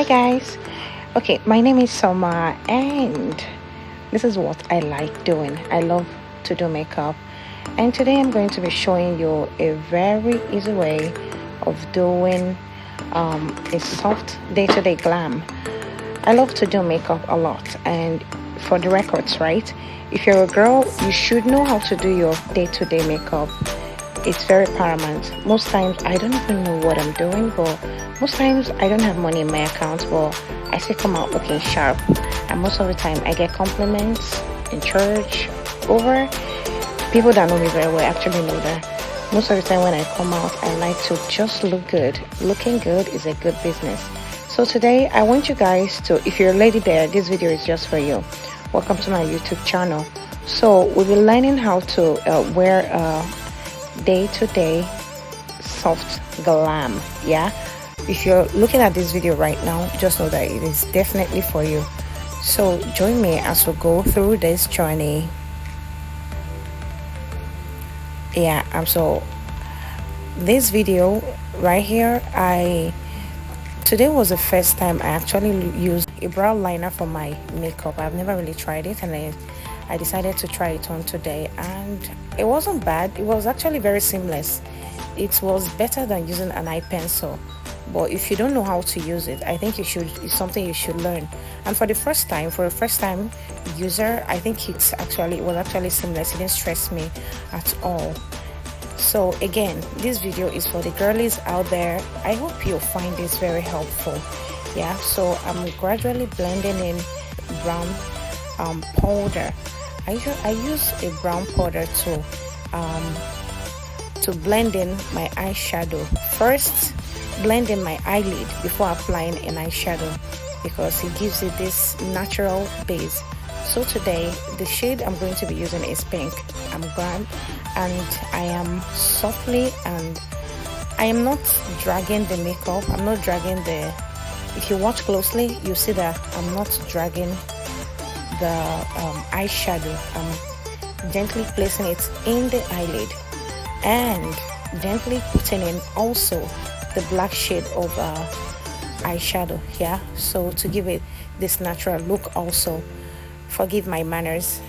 Hi guys. Okay, my name is Soma and this is what I like doing. I love to do makeup. And today I'm going to be showing you a very easy way of doing a soft day-to-day glam. I love to do makeup a lot, and for the records, right? If you're a girl, you should know how to do your day-to-day makeup. It's very paramount. Most times I don't even know what I'm doing, but most times I don't have money in my account, but I still come out looking sharp. And most of the time I get compliments in church over people that know me very well actually know that most of the time when I come out I like to just look good. Looking good is a good business. So today I want you guys to, if you're a lady there, this video is just for you. Welcome to my YouTube channel. So we'll be learning how to wear day-to-day soft glam. Yeah, if you're looking at this video right now, just know that it is definitely for you. So join me as we go through this journey. Yeah, so this video right here, today was the first time I actually used a brow liner for my makeup. I've never really tried it, and I decided to try it on today, and it wasn't bad. It was actually very seamless. It was better than using an eye pencil, but if you don't know how to use it, I think it's something you should learn. And for a first time user, I think it was actually seamless. It didn't stress me at all. So again, this video is for the girlies out there. I hope you'll find this very helpful. Yeah, so I'm gradually blending in brown powder. I use a brown powder to blend in my eyeshadow. First, blend in my eyelid before applying an eyeshadow because it gives it this natural base. So today, the shade I'm going to be using is pink. I'm Glam, and I am softly, and I am not dragging the makeup. I'm not dragging if you watch closely, you see that I'm not dragging the eyeshadow. I'm gently placing it in the eyelid and gently putting in also the black shade of eyeshadow. Yeah, so to give it this natural look. Also, forgive my manners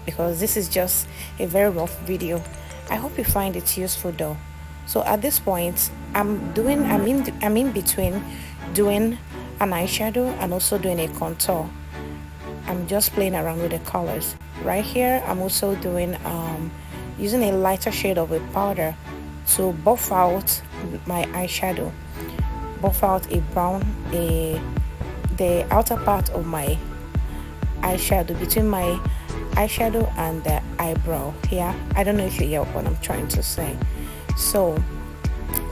because this is just a very rough video. I hope you find it useful though. So at this point, I'm in between doing an eyeshadow and also doing a contour. I'm just playing around with the colors. Right here, I'm also doing using a lighter shade of a powder to buff out my eyeshadow, buff out a brown, the outer part of my eyeshadow, between my eyeshadow and the eyebrow. Yeah, I don't know if you hear what I'm trying to say. So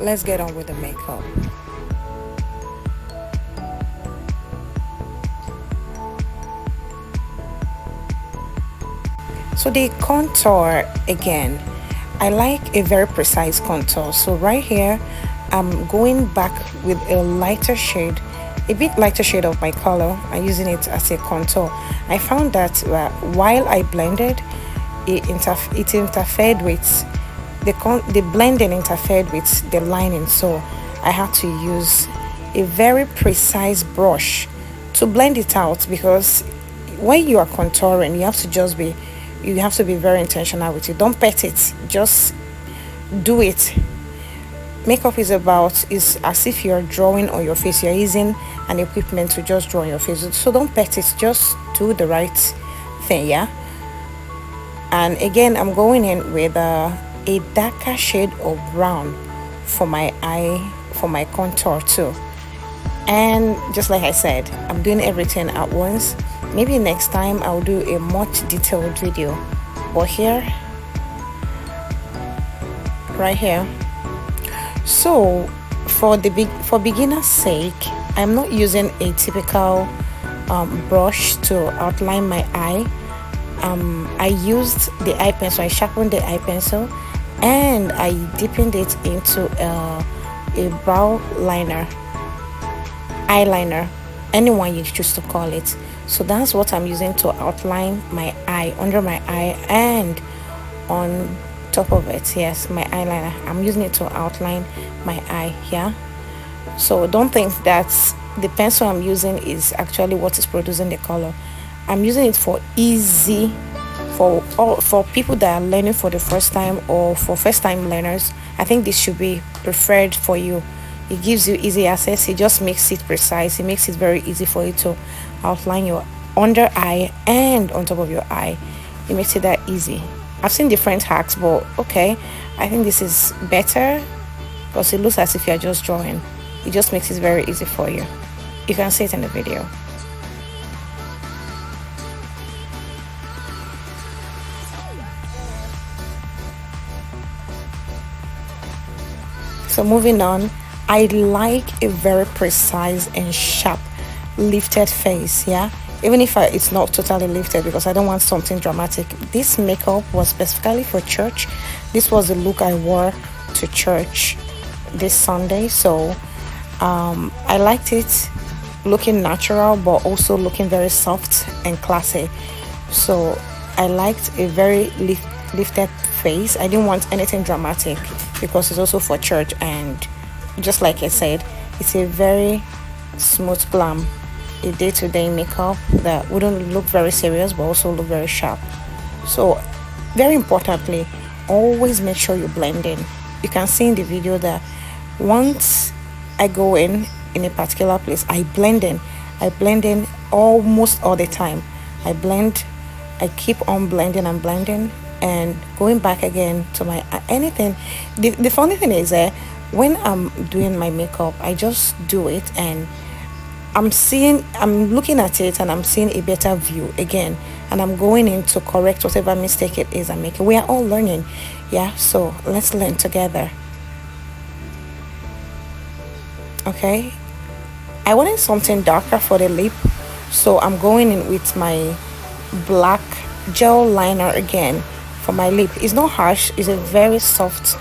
let's get on with the makeup. So the contour, again, I like a very precise contour. So right here, I'm going back with a lighter shade, a bit lighter shade of my color. I'm using it as a contour. I found that while I blended, it interfered with the blending interfered with the lining. So I had to use a very precise brush to blend it out, because when you are contouring, you have to be very intentional with it. Don't pet it, just do it. Makeup is as if you're drawing on your face. You're using an equipment to just draw on your face, so don't pet it, just do the right thing. Yeah, and again, I'm going in with a darker shade of brown for my eye, for my contour too. And just like I said, I'm doing everything at once. Maybe next time I'll do a much detailed video, but here, right here. So for beginner's sake, I'm not using a typical brush to outline my eye. I used the eye pencil. I sharpened the eye pencil and I deepened it into a brow liner, eyeliner, anyone you choose to call it. So that's what I'm using to outline my eye, under my eye and on top of it. Yes, my eyeliner, I'm using it to outline my eye. Yeah, so don't think that The pencil I'm using is actually what is producing the color. I'm using it for easy, for people that are learning for the first time, or for first time learners. I think this should be preferred for you. It gives you easy access. It just makes it precise. It makes it very easy for you to outline your under eye and on top of your eye. It makes it that easy. I've seen different hacks, but okay, I think this is better because it looks as if you're just drawing. It just makes it very easy for you. You can see it in the video. So moving on, I like a very precise and sharp lifted face, yeah, even if it's not totally lifted, because I don't want something dramatic. This makeup was specifically for church. This was the look I wore to church this Sunday, so I liked it looking natural but also looking very soft and classy. So I liked a very lifted face. I didn't want anything dramatic because it's also for church, and just like I said, it's a very smooth glam, a day-to-day makeup that wouldn't look very serious but also look very sharp. So very importantly, always make sure you blend in. You can see in the video that once I go in a particular place, I blend in almost all the time. I keep on blending and blending and going back again to my anything. The funny thing is that when I'm doing my makeup, I just do it, and I'm looking at it and I'm seeing a better view again, and I'm going in to correct whatever mistake it is I'm making. We are all learning, yeah, so let's learn together. Okay, I wanted something darker for the lip, so I'm going in with my black gel liner again for my lip. It's not harsh, it's a very soft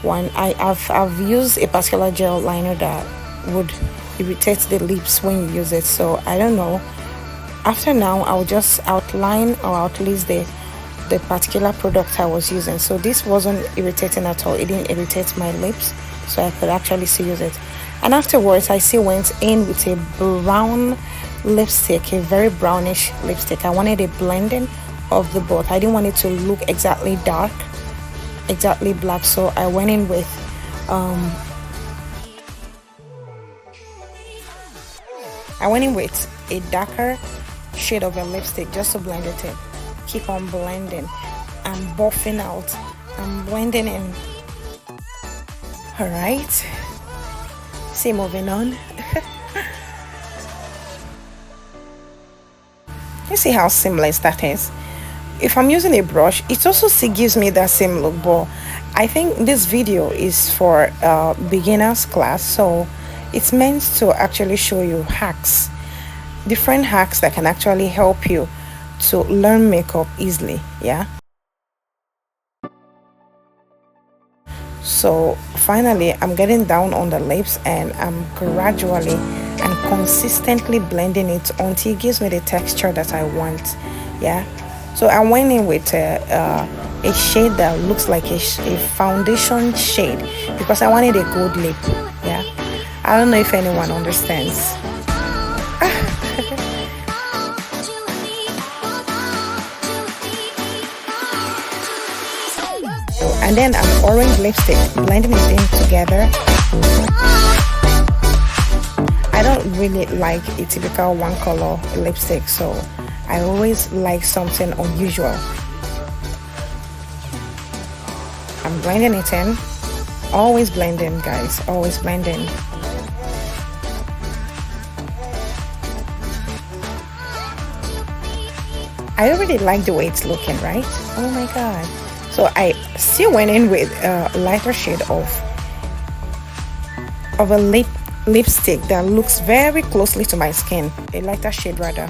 one. I've used a particular gel liner that would irritate the lips when you use it, so I don't know. After now, I'll just outline or outlist the particular product I was using. So this wasn't irritating at all. It didn't irritate my lips, so I could actually still use it. And afterwards, I still went in with a brown lipstick, a very brownish lipstick. I wanted a blending of the both. I didn't want it to look exactly dark, exactly black, so I went in with a darker shade of a lipstick just to blend it in. Keep on blending. I'm buffing out. I'm blending in. All right. See, moving on. You see how seamless that is? If I'm using a brush, it also gives me that same look, but I think this video is for beginners class, so it's meant to actually show you hacks, different hacks that can actually help you to learn makeup easily, yeah. So finally, I'm getting down on the lips, and I'm gradually and consistently blending it until it gives me the texture that I want, yeah. So I went in with a shade that looks like a foundation shade because I wanted a gold lip, yeah. I don't know if anyone understands. And then an orange lipstick, blending it in together. I don't really like a typical one color lipstick, so I always like something unusual. I'm blending it in. Always blending, guys, always blending. I already like the way it's looking, right? Oh my god. So I still went in with a lighter shade of a lipstick that looks very closely to my skin, a lighter shade rather.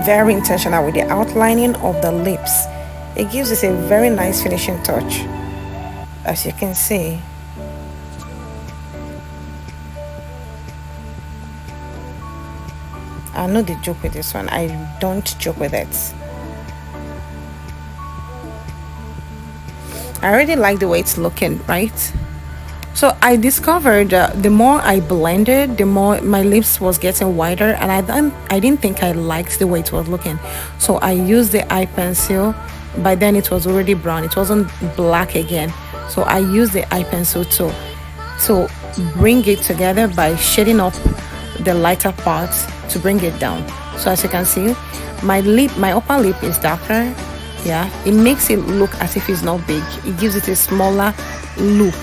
Very intentional with the outlining of the lips. It gives us a very nice finishing touch, as you can see. I know the joke with this one. I don't joke with it. I already like the way it's looking, right? So I discovered the more I blended, the more my lips was getting wider, and I didn't think I liked the way it was looking. So I used the eye pencil. By then it was already brown. It wasn't black again. So I used the eye pencil to bring it together by shading up the lighter parts to bring it down. So as you can see, my upper lip is darker. Yeah, it makes it look as if it's not big. It gives it a smaller look.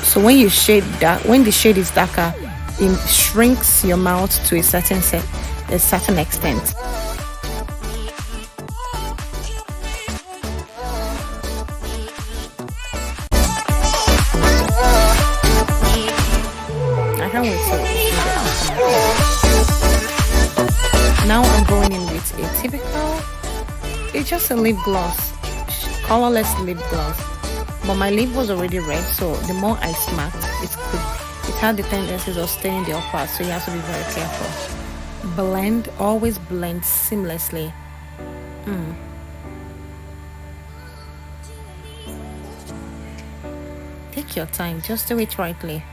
So when you shade that, when the shade is darker, it shrinks your mouth to a certain extent. I can't wait to see the outcome. Now I'm going in with a typical, it's just a lip gloss, colorless lip gloss. But my lip was already red, so the more I smacked, it had the tendencies of staining the upper, so you have to be very careful. Blend, always blend seamlessly. Take your time, just do it rightly.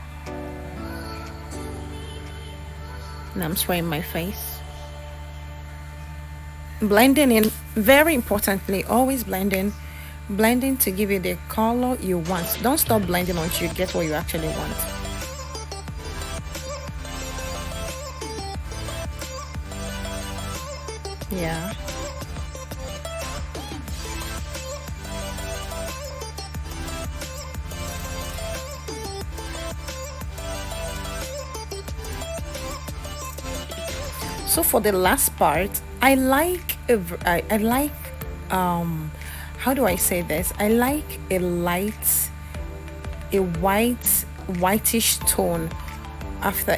Now I'm spraying my face. Blending in, very importantly, always blending to give you the color you want. Don't stop blending until you get what you actually want. Yeah. So for the last part, I like how do I say this? I like a whitish tone after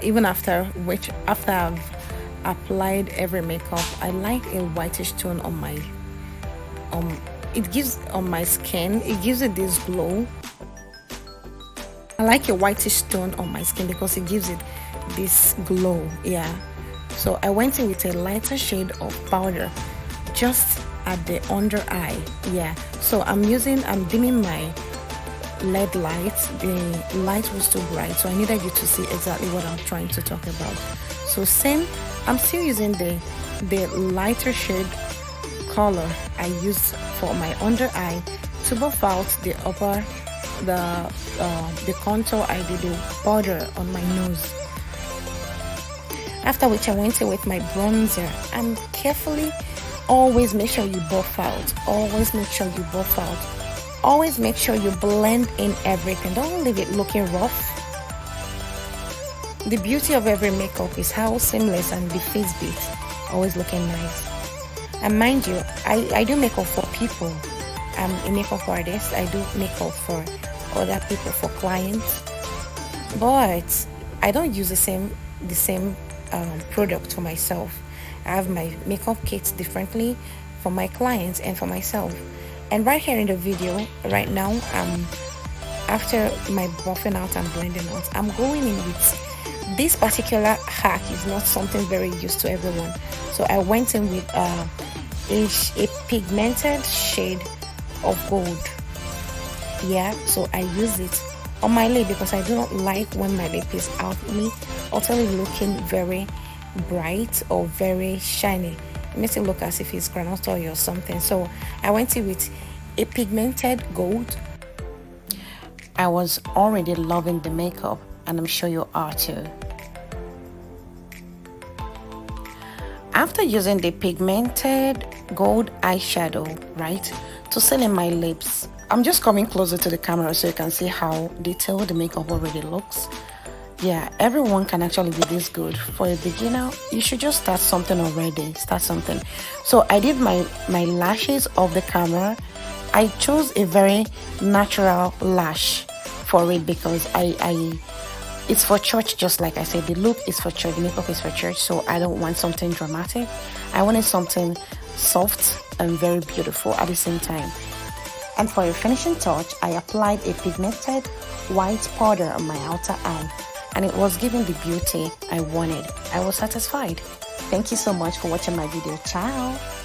I've applied every makeup. I like a whitish tone on my it gives on my skin, it gives it this glow. I like a whitish tone on my skin because it gives it this glow. Yeah, so I went in with a lighter shade of powder just at the under eye. Yeah, so I'm dimming my LED light. The light was too bright, so I needed you to see exactly what I'm trying to talk about. So same, I'm still using the lighter shade color I used for my under eye to buff out the upper, the contour. I did the border on my nose. After which I went in with my bronzer and carefully, always make sure you buff out. Always make sure you buff out. Always make sure you blend in everything. Don't leave it looking rough. The beauty of every makeup is how seamless and the face beat always looking nice. And mind you, I do makeup for people. I'm a makeup artist. I do makeup for other people, for clients. But I don't use the same product for myself. I have my makeup kits differently for my clients and for myself. And right here in the video, right now, after my buffing out and blending out, I'm going in with this particular hack. Is not something very used to everyone. So I went in with a pigmented shade of gold. Yeah, so I use it on my lip because I do not like when my lip is out me utterly looking very bright or very shiny. It makes it look as if it's granite oil or something. So I went in with a pigmented gold. I was already loving the makeup, and I'm sure you are too. After using the pigmented gold eyeshadow, right, to seal in my lips, I'm just coming closer to the camera so you can see how detailed the makeup already looks. Yeah, everyone can actually be this good. For a beginner, you should just start something already. Start something. So I did my lashes off the camera. I chose a very natural lash for it because it's for church, just like I said. The look is for church, the makeup is for church, so I don't want something dramatic. I wanted something soft and very beautiful at the same time. And for a finishing touch, I applied a pigmented white powder on my outer eye. and it was giving the beauty I wanted. I was satisfied. Thank you so much for watching my video. Ciao.